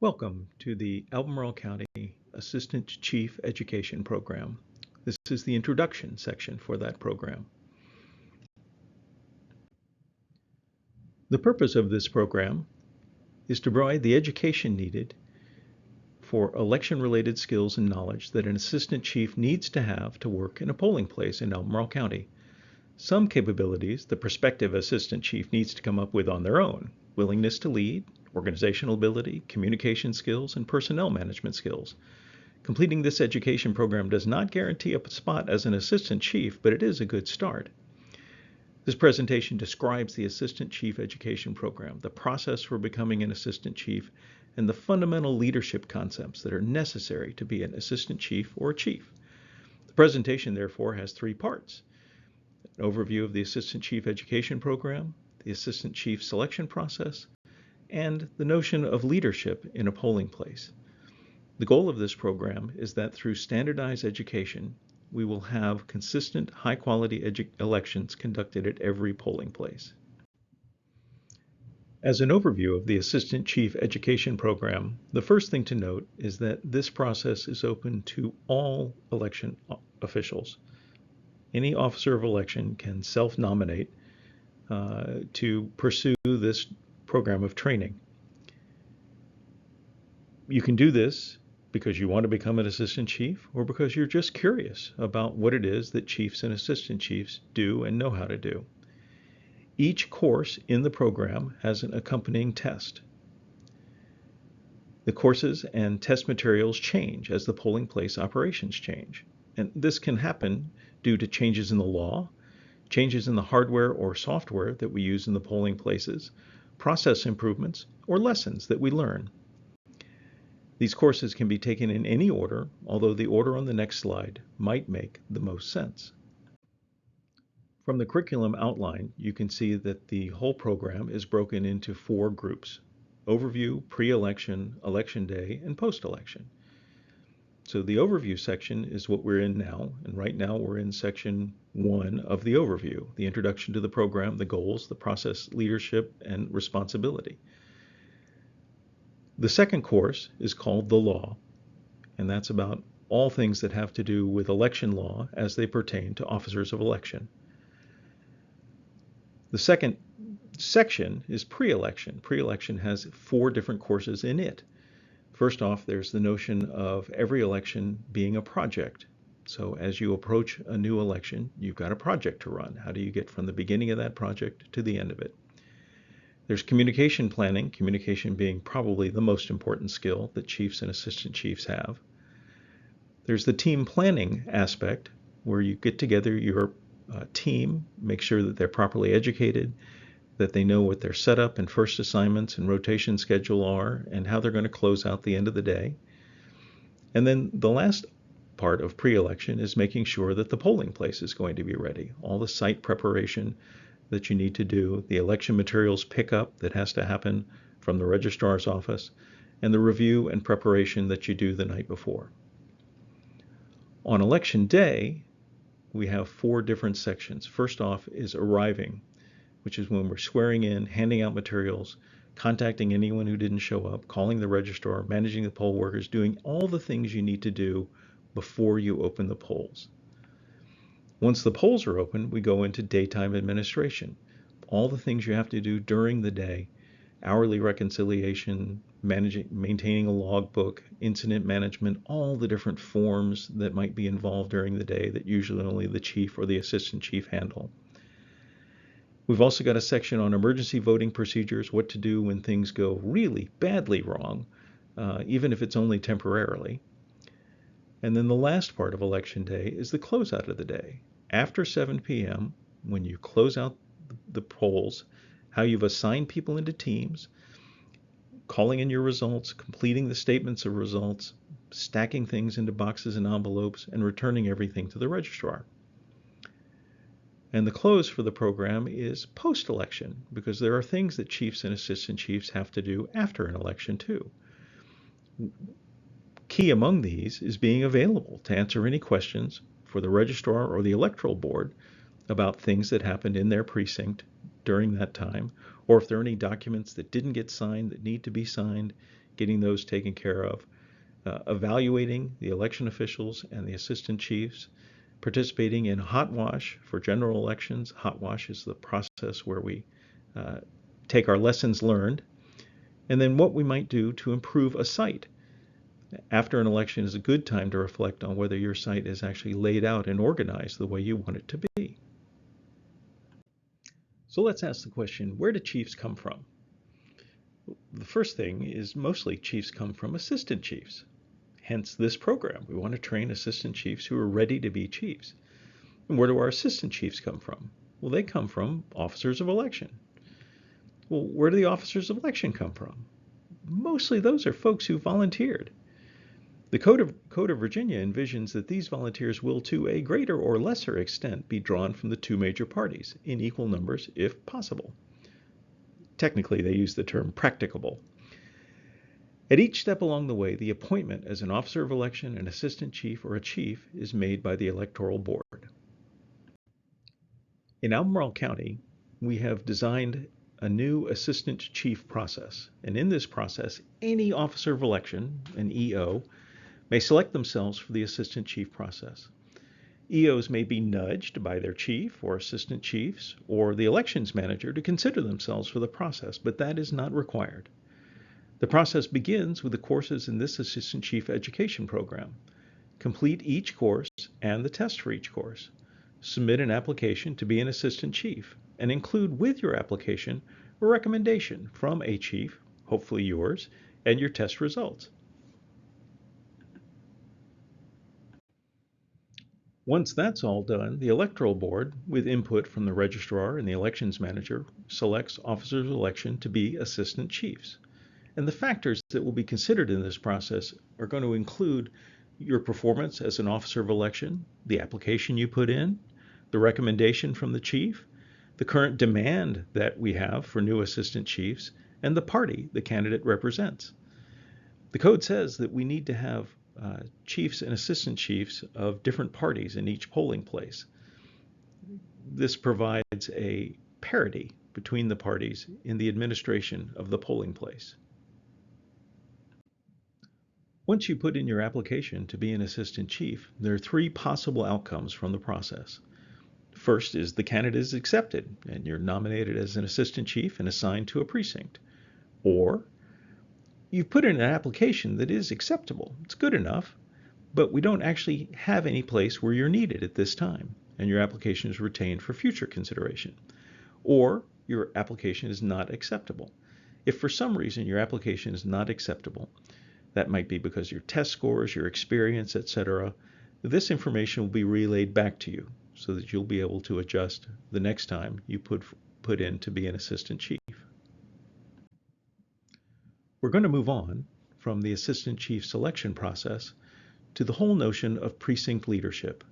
Welcome to the Albemarle County Assistant Chief Education Program. This is the introduction section for that program. The purpose of this program is to provide the education needed for election-related skills and knowledge that an assistant chief needs to have to work in a polling place in Albemarle County. Some capabilities the prospective assistant chief needs to come up with on their own: willingness to lead, organizational ability, communication skills, and personnel management skills. Completing this education program does not guarantee a spot as an assistant chief, but it is a good start. This presentation describes the Assistant Chief Education Program, the process for becoming an assistant chief, and the fundamental leadership concepts that are necessary to be an assistant chief or a chief. The presentation, therefore, has three parts: an overview of the Assistant Chief Education Program, the Assistant Chief selection process, and the notion of leadership in a polling place. The goal of this program is that through standardized education, we will have consistent, high-quality elections conducted at every polling place. As an overview of the Assistant Chief Education Program, the first thing to note is that this process is open to all election officials. Any officer of election can self-nominate to pursue this program of training. You can do this because you want to become an assistant chief, or because you're just curious about what it is that chiefs and assistant chiefs do and know how to do. Each course in the program has an accompanying test. The courses and test materials change as the polling place operations change, and this can happen due to changes in the law, changes in the hardware or software that we use in the polling places, process improvements, or lessons that we learn. These courses can be taken in any order, although the order on the next slide might make the most sense. From the curriculum outline, you can see that the whole program is broken into 4 groups: overview, pre-election, election day, and post-election. So the overview section is what we're in now, and right now we're in section 1 of the overview: the introduction to the program, the goals, the process, leadership, and responsibility. The second course is called The Law, and that's about all things that have to do with election law as they pertain to officers of election. The second section is pre-election. Pre-election has 4 different courses in it. First off, there's the notion of every election being a project. So as you approach a new election, you've got a project to run. How do you get from the beginning of that project to the end of it? There's communication planning, communication being probably the most important skill that chiefs and assistant chiefs have. There's the team planning aspect, where you get together your team, make sure that they're properly educated, that they know what their setup and first assignments and rotation schedule are, and how they're going to close out the end of the day. And then the last part of pre-election is making sure that the polling place is going to be ready. All the site preparation that you need to do, the election materials pickup that has to happen from the registrar's office, and the review and preparation that you do the night before. On election day, we have 4 different sections. First off is arriving, which is when we're swearing in, handing out materials, contacting anyone who didn't show up, calling the registrar, managing the poll workers, doing all the things you need to do before you open the polls. Once the polls are open, we go into daytime administration. All the things you have to do during the day: hourly reconciliation, maintaining a logbook, incident management, all the different forms that might be involved during the day that usually only the chief or the assistant chief handle. We've also got a section on emergency voting procedures, what to do when things go really badly wrong, even if it's only temporarily. And then the last part of election day is the closeout of the day. After 7 p.m., when you close out the polls, how you've assigned people into teams, calling in your results, completing the statements of results, stacking things into boxes and envelopes, and returning everything to the registrar. And the close for the program is post-election, because there are things that chiefs and assistant chiefs have to do after an election too. Key among these is being available to answer any questions for the registrar or the electoral board about things that happened in their precinct during that time, or if there are any documents that didn't get signed that need to be signed, getting those taken care of, evaluating the election officials and the assistant chiefs, participating in hot wash for general elections. Hot wash is the process where we take our lessons learned, and then what we might do to improve a site. After an election is a good time to reflect on whether your site is actually laid out and organized the way you want it to be. So let's ask the question, where do chiefs come from? The first thing is mostly chiefs come from assistant chiefs. Hence this program. We want to train assistant chiefs who are ready to be chiefs. And where do our assistant chiefs come from? Well, they come from officers of election. Well, where do the officers of election come from? Mostly those are folks who volunteered. The Code of Virginia envisions that these volunteers will, to a greater or lesser extent, be drawn from the two major parties, in equal numbers if possible. Technically, they use the term practicable. At each step along the way, the appointment as an officer of election, an assistant chief, or a chief is made by the electoral board. In Albemarle County, we have designed a new assistant chief process. And in this process, any officer of election, an EO, may select themselves for the assistant chief process. EOs may be nudged by their chief or assistant chiefs or the elections manager to consider themselves for the process, but that is not required. The process begins with the courses in this assistant chief education program. Complete each course and the test for each course. Submit an application to be an assistant chief and include with your application a recommendation from a chief, hopefully yours, and your test results. Once that's all done, the electoral board, with input from the registrar and the elections manager, selects officers of election to be assistant chiefs. And the factors that will be considered in this process are going to include your performance as an officer of election, the application you put in, the recommendation from the chief, the current demand that we have for new assistant chiefs, and the party the candidate represents. The code says that we need to have chiefs and assistant chiefs of different parties in each polling place. This provides a parity between the parties in the administration of the polling place. Once you put in your application to be an assistant chief, there are three possible outcomes from the process. First is the candidate is accepted and you're nominated as an assistant chief and assigned to a precinct. Or you've put in an application that is acceptable. It's good enough, but we don't actually have any place where you're needed at this time, and your application is retained for future consideration. Or your application is not acceptable. If for some reason your application is not acceptable, that might be because your test scores, your experience, etc., this information will be relayed back to you so that you'll be able to adjust the next time you put in to be an assistant chief. We're going to move on from the assistant chief selection process to the whole notion of precinct leadership.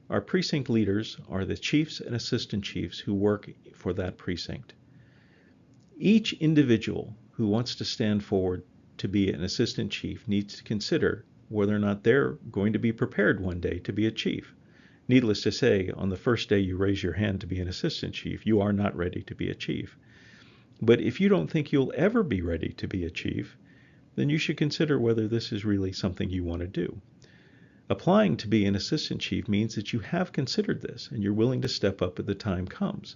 Our precinct leaders are the chiefs and assistant chiefs who work for that precinct. Each individual who wants to stand forward to be an assistant chief needs to consider whether or not they're going to be prepared one day to be a chief. Needless to say, on the first day you raise your hand to be an assistant chief, you are not ready to be a chief. But if you don't think you'll ever be ready to be a chief, then you should consider whether this is really something you want to do. Applying to be an assistant chief means that you have considered this and you're willing to step up as the time comes.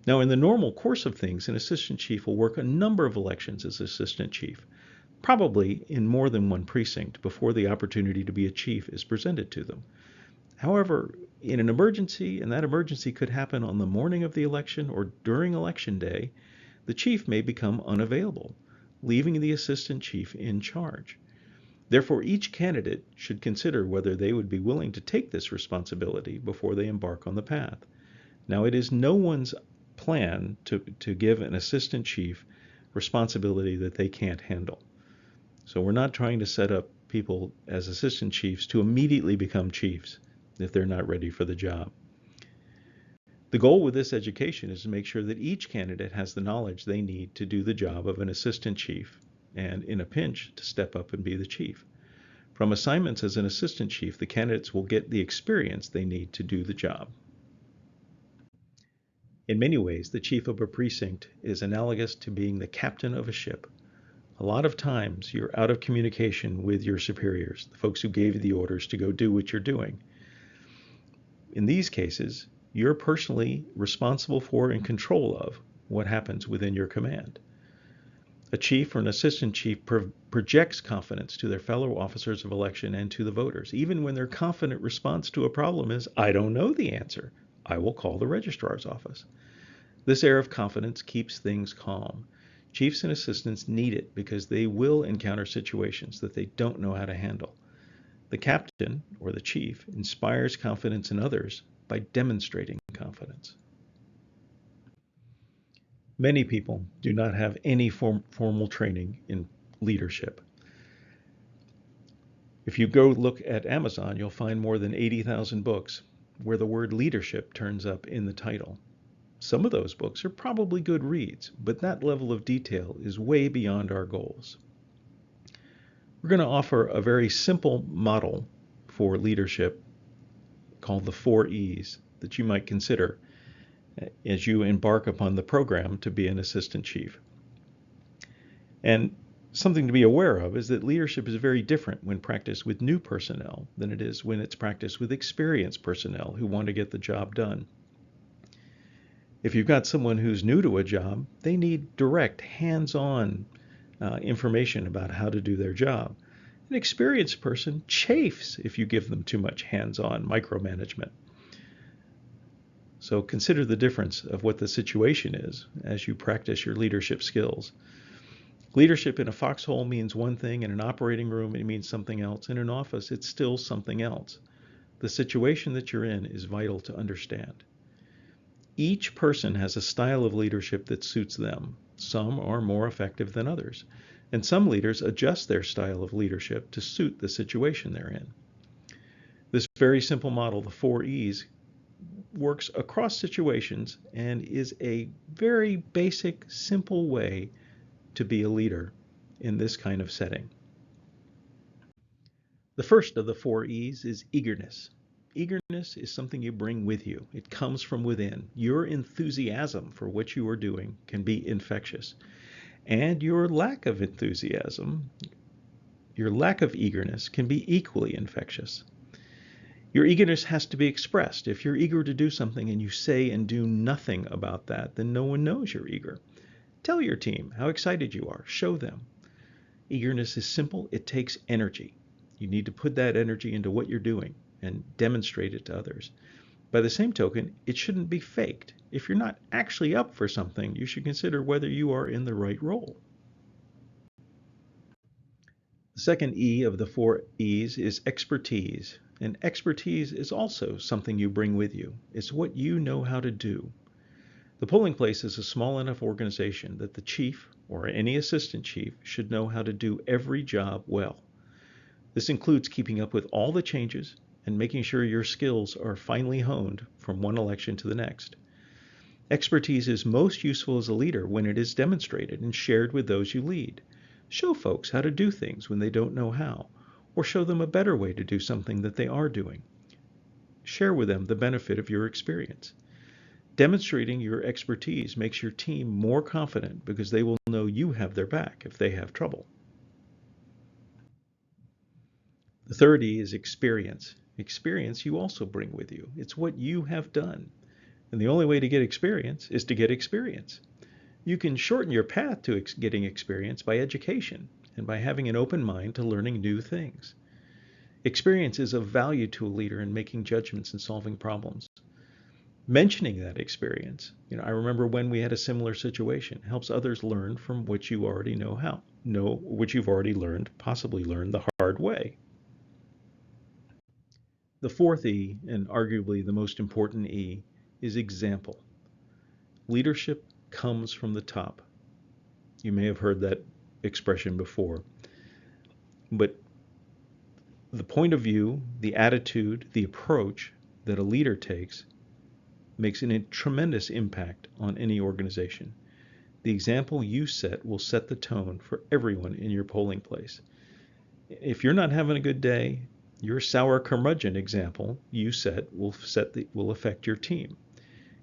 Now, in the normal course of things, an assistant chief will work a number of elections as assistant chief, probably in more than one precinct before the opportunity to be a chief is presented to them. However, in an emergency, and that emergency could happen on the morning of the election or during election day, the chief may become unavailable, leaving the assistant chief in charge. Therefore, each candidate should consider whether they would be willing to take this responsibility before they embark on the path. Now, it is no one's plan to give an assistant chief responsibility that they can't handle. So we're not trying to set up people as assistant chiefs to immediately become chiefs if they're not ready for the job. The goal with this education is to make sure that each candidate has the knowledge they need to do the job of an assistant chief, and in a pinch, to step up and be the chief. From assignments as an assistant chief, the candidates will get the experience they need to do the job. In many ways, the chief of a precinct is analogous to being the captain of a ship. A lot of times you're out of communication with your superiors, the folks who gave you the orders to go do what you're doing. In these cases, you're personally responsible for and control of what happens within your command. A chief or an assistant chief projects confidence to their fellow officers of election and to the voters, even when their confident response to a problem is, "I don't know the answer. I will call the registrar's office." This air of confidence keeps things calm. Chiefs and assistants need it because they will encounter situations that they don't know how to handle. The captain, or the chief, inspires confidence in others by demonstrating confidence. Many people do not have any formal training in leadership. If you go look at Amazon, you'll find more than 80,000 books where the word leadership turns up in the title. Some of those books are probably good reads, but that level of detail is way beyond our goals. We're going to offer a very simple model for leadership called the 4 E's that you might consider as you embark upon the program to be an assistant chief. And something to be aware of is that leadership is very different when practiced with new personnel than it is when it's practiced with experienced personnel who want to get the job done. If you've got someone who's new to a job, they need direct, hands-on information about how to do their job. An experienced person chafes if you give them too much hands-on micromanagement. So consider the difference of what the situation is as you practice your leadership skills. Leadership in a foxhole means one thing, in an operating room it means something else, in an office it's still something else. The situation that you're in is vital to understand. Each person has a style of leadership that suits them. Some are more effective than others, and some leaders adjust their style of leadership to suit the situation they're in. This very simple model, the 4 E's, works across situations and is a very basic, simple way to be a leader in this kind of setting. The first of the 4 E's is eagerness. Eagerness is something you bring with you. It comes from within. Your enthusiasm for what you are doing can be infectious. And your lack of enthusiasm, your lack of eagerness can be equally infectious. Your eagerness has to be expressed. If you're eager to do something and you say and do nothing about that, then no one knows you're eager. Tell your team how excited you are. Show them. Eagerness is simple. It takes energy. You need to put that energy into what you're doing and demonstrate it to others. By the same token, it shouldn't be faked. If you're not actually up for something, you should consider whether you are in the right role. The second E of the 4 E's is expertise. And expertise is also something you bring with you. It's what you know how to do. The polling place is a small enough organization that the chief or any assistant chief should know how to do every job well. This includes keeping up with all the changes and making sure your skills are finely honed from one election to the next. Expertise is most useful as a leader when it is demonstrated and shared with those you lead. Show folks how to do things when they don't know how, or show them a better way to do something that they are doing. Share with them the benefit of your experience. Demonstrating your expertise makes your team more confident because they will know you have their back if they have trouble. The third E is experience. Experience you also bring with you. It's what you have done. And the only way to get experience is to get experience. You can shorten your path to getting experience by education and by having an open mind to learning new things. Experience is of value to a leader in making judgments and solving problems. Mentioning that experience, I remember when we had a similar situation, helps others learn from what you already know what you've already learned, possibly learned the hard way. The fourth E, and arguably the most important E, is example. Leadership comes from the top. You may have heard that expression before. But the point of view, the attitude, the approach that a leader takes makes a tremendous impact on any organization. The example you set will set the tone for everyone in your polling place. If you're not having a good day, your sour curmudgeon example you set will affect your team.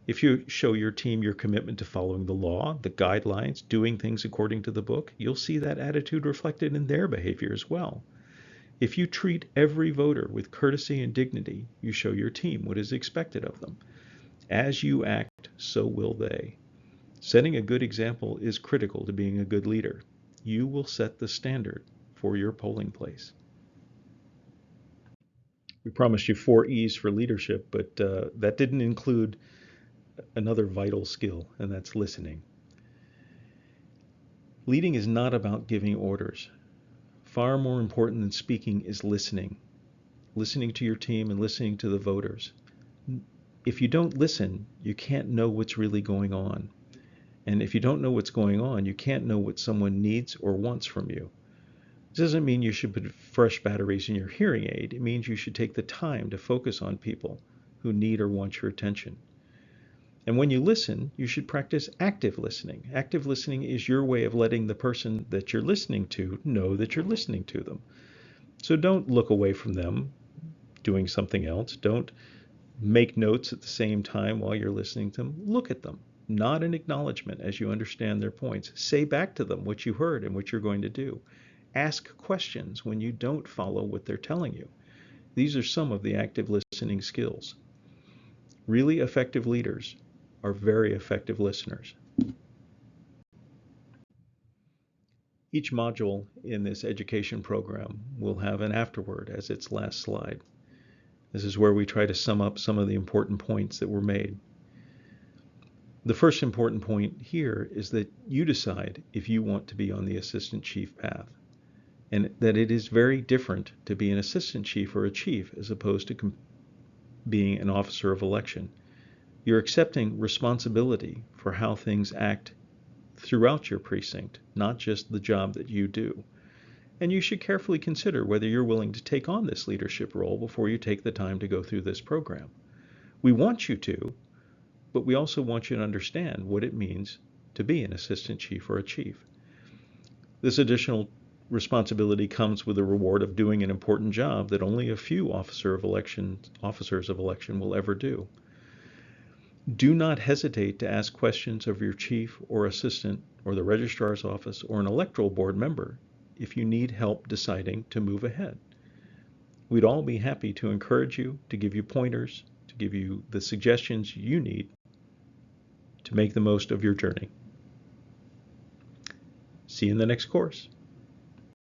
If you show your team your commitment to following the law, the guidelines, doing things according to the book, you'll see that attitude reflected in their behavior as well. If you treat every voter with courtesy and dignity, you show your team what is expected of them. As you act, so will they. Setting a good example is critical to being a good leader. You will set the standard for your polling place. We promised you 4 E's for leadership, but that didn't include another vital skill, and that's listening. Leading is not about giving orders. Far more important than speaking is listening. Listening to your team and listening to the voters. If you don't listen, you can't know what's really going on. And if you don't know what's going on, you can't know what someone needs or wants from you. This doesn't mean you should put fresh batteries in your hearing aid. It means you should take the time to focus on people who need or want your attention. And when you listen, you should practice active listening. Active listening is your way of letting the person that you're listening to know that you're listening to them. So don't look away from them doing something else. Don't make notes at the same time while you're listening to them. Look at them. Nod in acknowledgement as you understand their points. Say back to them what you heard and what you're going to do. Ask questions when you don't follow what they're telling you. These are some of the active listening skills. Really effective leaders are very effective listeners. Each module in this education program will have an afterword as its last slide. This is where we try to sum up some of the important points that were made. The first important point here is that you decide if you want to be on the assistant chief path, and that it is very different to be an assistant chief or a chief as opposed to being an officer of election. You're accepting responsibility for how things act throughout your precinct, not just the job that you do. And you should carefully consider whether you're willing to take on this leadership role before you take the time to go through this program. We want you to, but we also want you to understand what it means to be an assistant chief or a chief. This additional responsibility comes with the reward of doing an important job that only a few officers of election will ever do. Do not hesitate to ask questions of your chief or assistant or the registrar's office or an electoral board member if you need help deciding to move ahead. We'd all be happy to encourage you, to give you pointers, to give you the suggestions you need to make the most of your journey. See you in the next course.